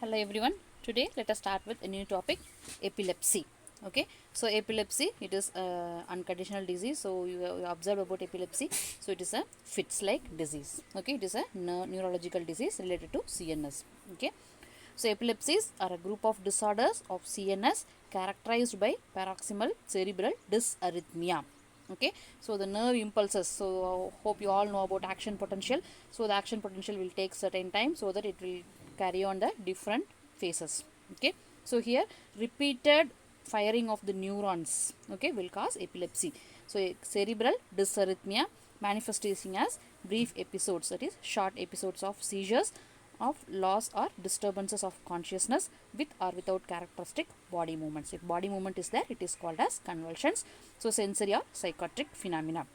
Hello everyone. Today let us start with a new topic, epilepsy. Okay, so epilepsy, it is unconditional disease. So you observe about epilepsy. So it is a fits like disease. Okay, it is a neurological disease related to CNS. Okay, so epilepsies are a group of disorders of CNS characterized by paroxysmal cerebral dysarrhythmia. Okay, so the nerve impulses. So hope you all know about action potential. So the action potential will take certain time so that it will carry on the different phases. Okay, so here repeated firing of the neurons, okay, will cause epilepsy. So cerebral dysarrhythmia manifesting as brief episodes, that is short episodes of seizures of loss or disturbances of consciousness with or without characteristic body movements. If body movement is there, it is called as convulsions. So sensory or psychotic phenomena.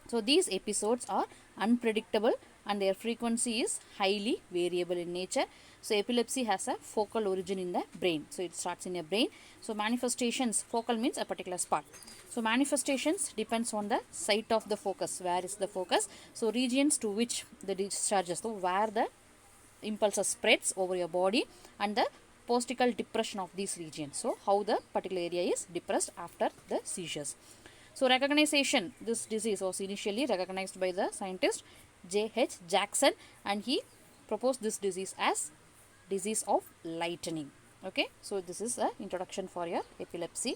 So these episodes are unpredictable and their frequency is highly variable in nature. So epilepsy has a focal origin in the brain. So it starts in a brain. So manifestations, focal means a particular spot. So manifestations depends on the site of the focus. Where is the focus? So regions to which the discharges. So where the impulses spreads over your body and the postical depression of these regions. So how the particular area is depressed after the seizures. So recognition, this disease was initially recognized by the scientist J.H. Jackson, and he proposed this disease as disease of lightning. Okay, so this is the introduction for your epilepsy.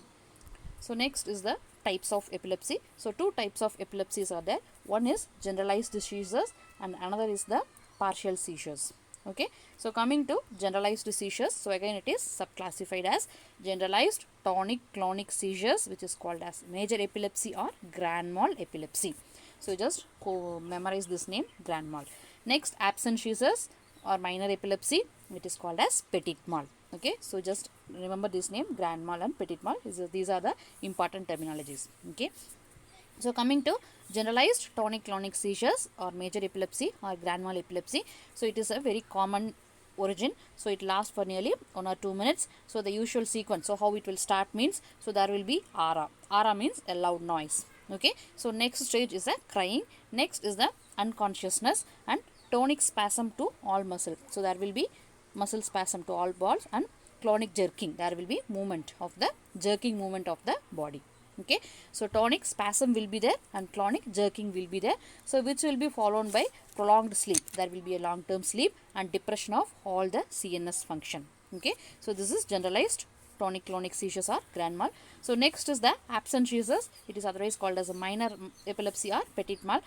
So next is the types of epilepsy. So two types of epilepsies are there. One is generalized seizures and another is the partial seizures. Okay, so coming to generalized seizures, so again it is subclassified as generalized tonic clonic seizures, which is called as major epilepsy or grand mal epilepsy. So just memorize this name, grand mal. Next, absent seizures or minor epilepsy, it is called as petit mal. Okay, so just remember this name, grand mal and petit mal. These are the important terminologies. Okay, so coming to generalized tonic-clonic seizures or major epilepsy or grand mal epilepsy. So it is a very common origin. So it lasts for nearly 1 or 2 minutes. So the usual sequence. So how it will start means, so there will be aura. Aura means a loud noise. Okay. So next stage is a crying. Next is the unconsciousness and tonic spasm to all muscle. So there will be muscle spasm to all balls and clonic jerking. There will be movement of the jerking movement of the body. Okay, so tonic spasm will be there and clonic jerking will be there, so which will be followed by prolonged sleep. There will be a long term sleep and depression of all the CNS function. Okay, so this is generalized tonic clonic seizures or grand mal. So next is the absent seizures. It is otherwise called as a minor epilepsy or petit mal.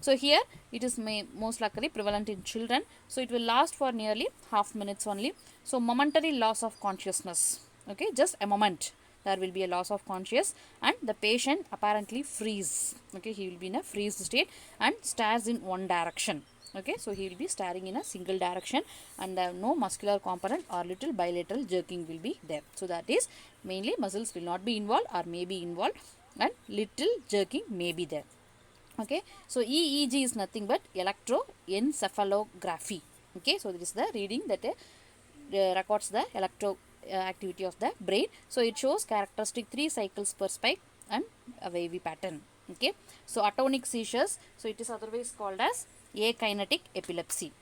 So here it is most likely prevalent in children. So it will last for nearly half minutes only. So momentary loss of consciousness. Okay, just a moment. There will be a loss of conscious and the patient apparently freeze. Okay, he will be in a freeze state and stares in one direction. Okay, so he will be staring in a single direction and no muscular component or little bilateral jerking will be there. So that is mainly muscles will not be involved or may be involved and little jerking may be there. Okay, so EEG is nothing but electroencephalography. Okay, so this is the reading that records the electro activity of the brain. So it shows characteristic 3 cycles per spike and a wavy pattern. Okay, so atonic seizures, so it is otherwise called as akinetic epilepsy.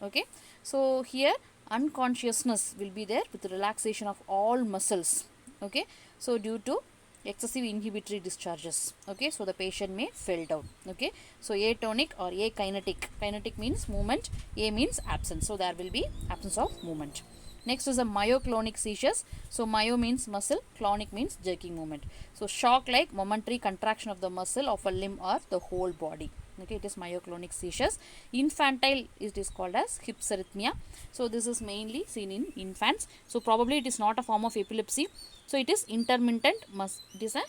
Okay, so here unconsciousness will be there with relaxation of all muscles. Okay, so due to excessive inhibitory discharges. Okay, so the patient may fell down. Okay, so atonic or akinetic, kinetic means movement, a means absence, so there will be absence of movement. Next is a myoclonic seizures. So myo means muscle, clonic means jerking movement. So shock like momentary contraction of the muscle of a limb or the whole body. Okay, it is myoclonic seizures. Infantile, it is called as hypsarrhythmia. So this is mainly seen in infants. So probably it is not a form of epilepsy. So it is intermittent, it is an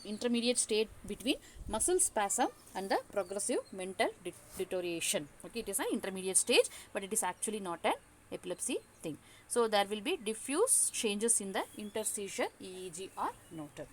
intermediate state between muscle spasm and the progressive mental deterioration. Okay, it is an intermediate stage, but it is actually not an epilepsy thing. So there will be diffuse changes in the interseizure EEG are noted.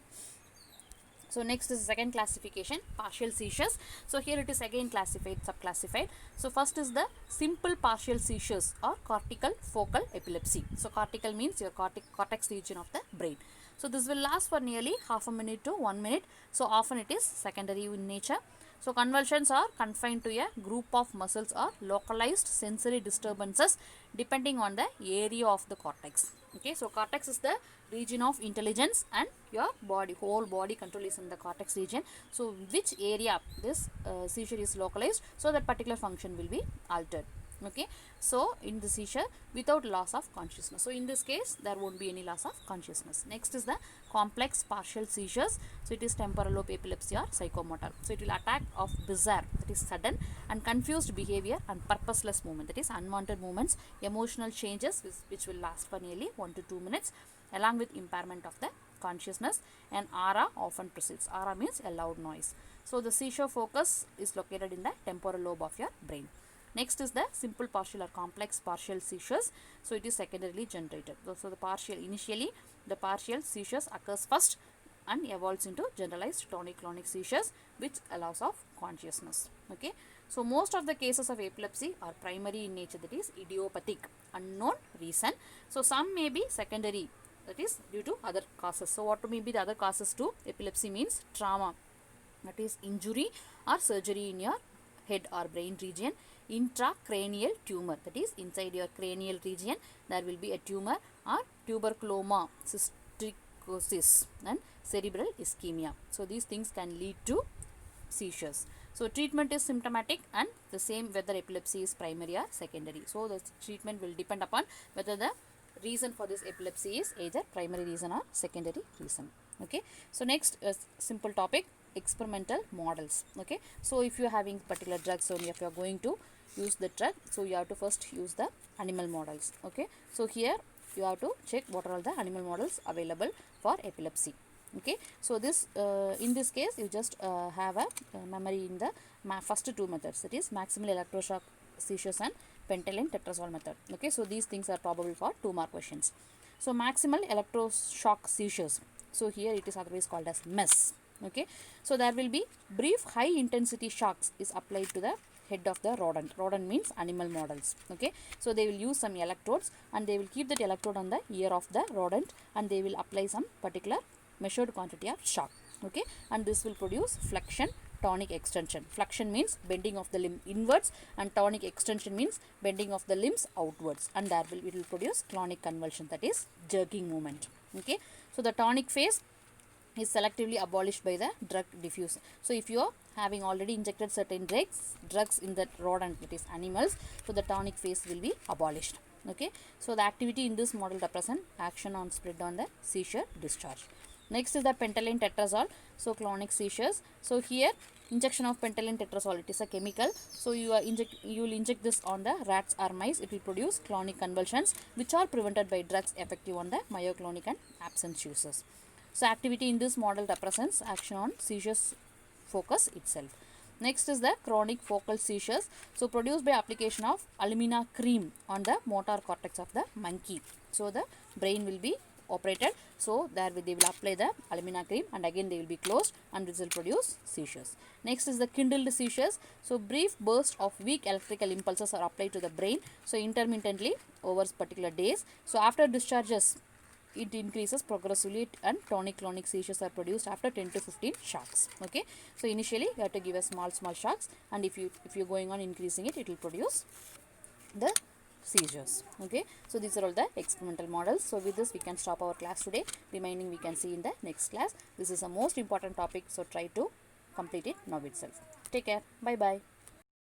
So next is the second classification, partial seizures. So here it is again classified, subclassified. So first is the simple partial seizures or cortical focal epilepsy. So cortical means your cortex region of the brain. So this will last for nearly half a minute to 1 minute. So often it is secondary in nature. So convulsions are confined to a group of muscles or localized sensory disturbances depending on the area of the cortex. Okay, so cortex is the region of intelligence and your body, whole body control is in the cortex region. So which area this seizure is localized, so that particular function will be altered. Okay, so in the seizure without loss of consciousness, so in this case there won't be any loss of consciousness. Next is the complex partial seizures. So it is temporal lobe epilepsy or psychomotor. So it will attack of bizarre, that is sudden and confused behavior and purposeless movement, that is unwanted movements, emotional changes which will last for nearly 1 to 2 minutes, along with impairment of the consciousness, and aura often precedes. Aura means a loud noise. So the seizure focus is located in the temporal lobe of your brain. Next is the simple partial or complex partial seizures. So it is secondarily generated. So the partial, initially the partial seizures occurs first and evolves into generalized tonic-clonic seizures which allows of consciousness. Okay. So most of the cases of epilepsy are primary in nature, that is idiopathic, unknown reason. So some may be secondary, that is due to other causes. So what may be the other causes to epilepsy means trauma, that is injury or surgery in your head or brain region, intracranial tumor, that is inside your cranial region there will be a tumor, or tuberculoma, cysticercosis and cerebral ischemia. So these things can lead to seizures. So treatment is symptomatic and the same whether epilepsy is primary or secondary. So the treatment will depend upon whether the reason for this epilepsy is either primary reason or secondary reason. Okay, so next simple topic, experimental models. Okay, so if you are having particular drugs, so if you are going to use the drug, so you have to first use the animal models. Okay, so here you have to check what are all the animal models available for epilepsy. Okay, so this in this case you just have a memory in the first two methods, that is maximal electroshock seizures and Pentelen tetrazole method. Okay, so these things are probable for 2 mark questions. So maximal electroshock seizures, so here it is otherwise called as MES. Okay, so there will be brief high intensity shocks is applied to the head of the rodent. Rodent means animal models. Okay, so they will use some electrodes and they will keep that electrode on the ear of the rodent and they will apply some particular measured quantity of shock. Okay, and this will produce flexion, tonic extension. Flexion means bending of the limb inwards and tonic extension means bending of the limbs outwards, and there will it will produce clonic convulsion, that is jerking movement. Okay, so the tonic phase is selectively abolished by the drug diffuse. So if you are having already injected certain drugs in the rodent, that is animals, so the tonic phase will be abolished. Okay, so the activity in this model represent action on spread on the seizure discharge. Next is the Pentelen tetrazole, so clonic seizures. So here injection of Pentelen tetrazole, it is a chemical. So you will inject this on the rats or mice. It will produce clonic convulsions which are prevented by drugs effective on the myoclonic and absence users. So activity in this model represents action on seizures focus itself. Next is the chronic focal seizures. So produced by application of alumina cream on the motor cortex of the monkey. So the brain will be operated. So there they will apply the alumina cream and again they will be closed and this will produce seizures. Next is the kindled seizures. So brief burst of weak electrical impulses are applied to the brain. So intermittently over particular days. So after discharges, it increases progressively and tonic-clonic seizures are produced after 10 to 15 shocks. Okay, so initially you have to give a small shocks, and if you're going on increasing it, it will produce the seizures. Okay, so these are all the experimental models. So with this we can stop our class today. Remaining we can see in the next class. This is a most important topic, so try to complete it now itself. Take care. Bye bye.